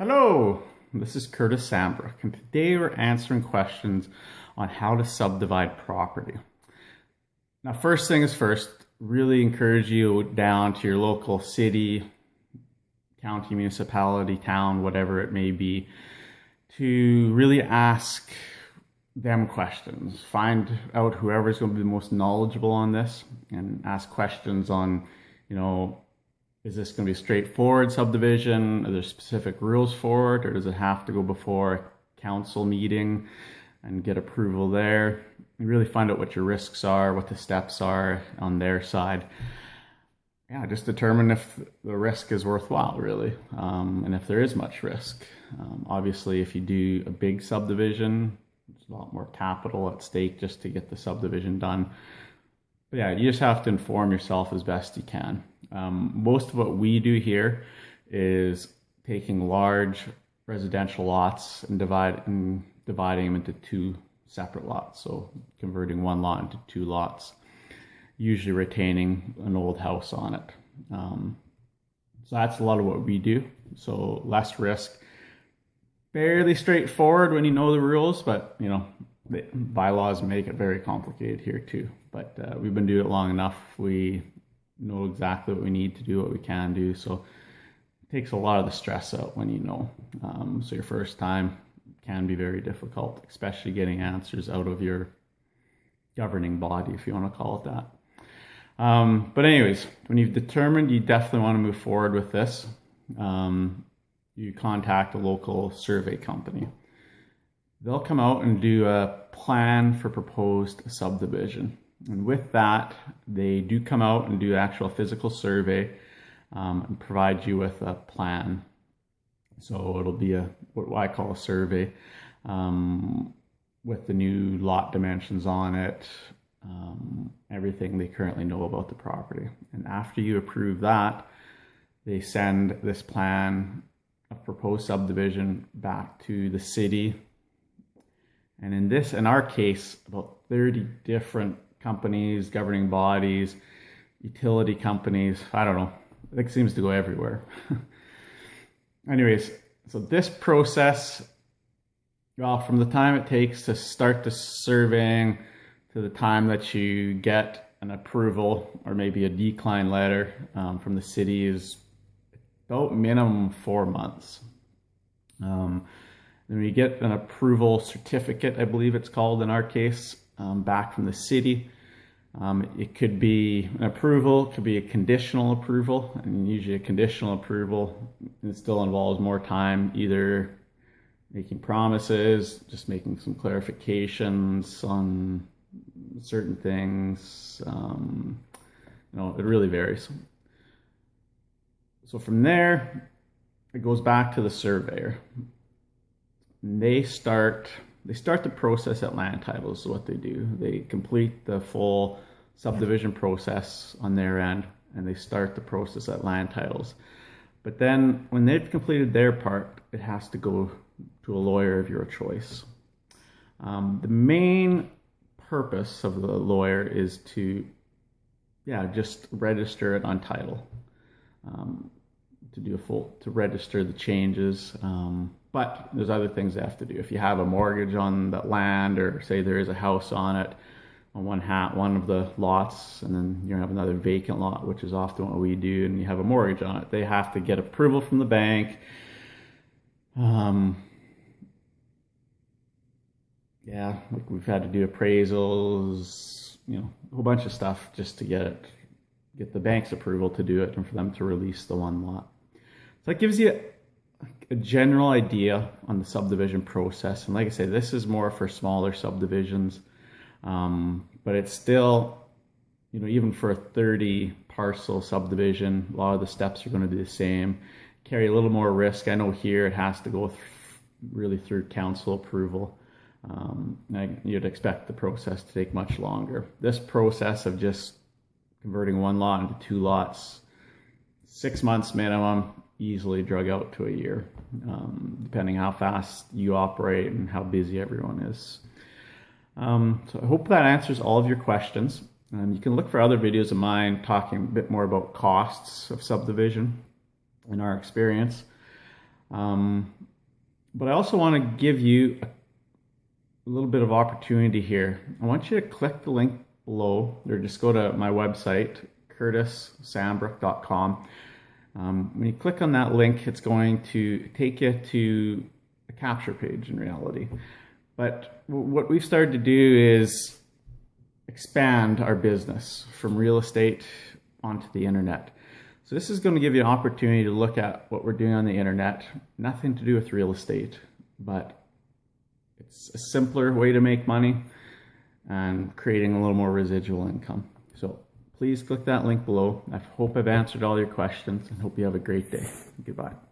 Hello, this is Curtis Sambrook, and today we're answering questions on how to subdivide property. Now, first thing is first, really encourage you down to your local city, county, municipality, town, whatever it may be, to really ask them questions. Find out whoever's going to be the most knowledgeable on this and ask questions on, is this going to be a straightforward subdivision? Are there specific rules for it? Or does it have to go before a council meeting and get approval there? And really find out what your risks are, what the steps are on their side. Yeah, just determine if the risk is worthwhile, really, and if there is much risk. Obviously, if you do a big subdivision, there's a lot more capital at stake just to get the subdivision done. But yeah, you just have to inform yourself as best you can. Most of what we do here is taking large residential lots and dividing them into two separate lots. So converting one lot into two lots, usually retaining an old house on it. So that's a lot of what we do. So less risk, fairly straightforward when you know the rules, but the bylaws make it very complicated here too. But we've been doing it long enough. We know exactly what we need to do, what we can do. So it takes a lot of the stress out when you know. So your first time can be very difficult, especially getting answers out of your governing body, if you want to call it that. But anyways, when you've determined you definitely want to move forward with this, you contact a local survey company. They'll come out and do a plan for proposed subdivision. And with that, they do come out and do actual physical survey and provide you with a plan. So it'll be what I call a survey with the new lot dimensions on it, everything they currently know about the property. And after you approve that, they send this plan of proposed subdivision back to the city. And in our case, about 30 different companies, governing bodies, utility companies, I don't know, I think it seems to go everywhere. Anyways, so this process, well, from the time it takes to start the surveying to the time that you get an approval or maybe a decline letter from the city is about minimum 4 months. Then we get an approval certificate, I believe it's called in our case, back from the city. It could be an approval, it could be a conditional approval, and usually a conditional approval, it still involves more time, either making promises, just making some clarifications on certain things. It really varies. So from there, it goes back to the surveyor. They start the process at land titles is what they do. They complete the full subdivision process on their end, and they start the process at land titles. But then when they've completed their part, it has to go to a lawyer of your choice. The main purpose of the lawyer is to just register it on title, to register the changes. But there's other things they have to do. If you have a mortgage on that land, or say there is a house on it, on one of the lots, and then you have another vacant lot, which is often what we do, and you have a mortgage on it, they have to get approval from the bank. Like we've had to do appraisals, a whole bunch of stuff just to get the bank's approval to do it and for them to release the one lot. So that gives you a general idea on the subdivision process. And like I say, this is more for smaller subdivisions, but it's still, even for a 30 parcel subdivision, a lot of the steps are going to be the same, carry a little more risk. I know here it has to go really through council approval. You'd expect the process to take much longer. This process of just converting one lot into two lots, 6 months minimum, easily drug out to a year, depending how fast you operate and how busy everyone is. So I hope that answers all of your questions. You can look for other videos of mine talking a bit more about costs of subdivision in our experience. But I also want to give you a little bit of opportunity here. I want you to click the link below, or just go to my website, curtissambrook.com. When you click on that link, it's going to take you to a capture page in reality. But what we've started to do is expand our business from real estate onto the internet. So this is going to give you an opportunity to look at what we're doing on the internet. Nothing to do with real estate, but it's a simpler way to make money and creating a little more residual income. So please click that link below. I hope I've answered all your questions and hope you have a great day. Goodbye.